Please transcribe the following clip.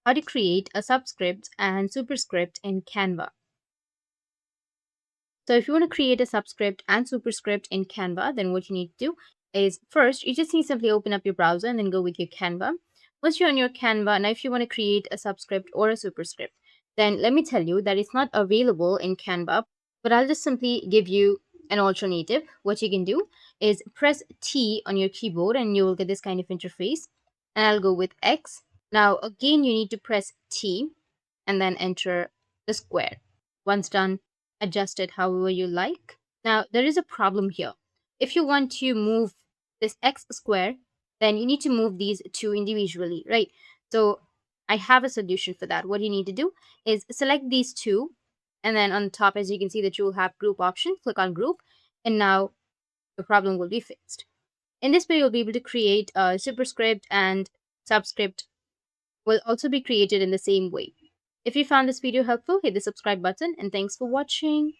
how to create a subscript and superscript in Canva. So if you want to create a subscript and superscript in Canva, then what you need to do is first, you just need to simply open up your browser and then go with your Canva. Once you're on your Canva, now if you want to create a subscript or a superscript, then let me tell you that it's not available in Canva, but I'll just simply give you an alternative. What you can do is press T on your keyboard and you will get this kind of interface. And I'll go with X. Now again, you need to press T and then enter the square. Once done, adjust it however you like. Now, there is a problem here. If you want to move this x square, then you need to move these two individually, right? So I have a solution for that. What you need to do is select these two, and then on top, as you can see that you will have group option, click on group, and now the problem will be fixed. In this way, you'll be able to create a superscript and subscript will also be created in the same way. If you found this video helpful, hit the subscribe button and thanks for watching.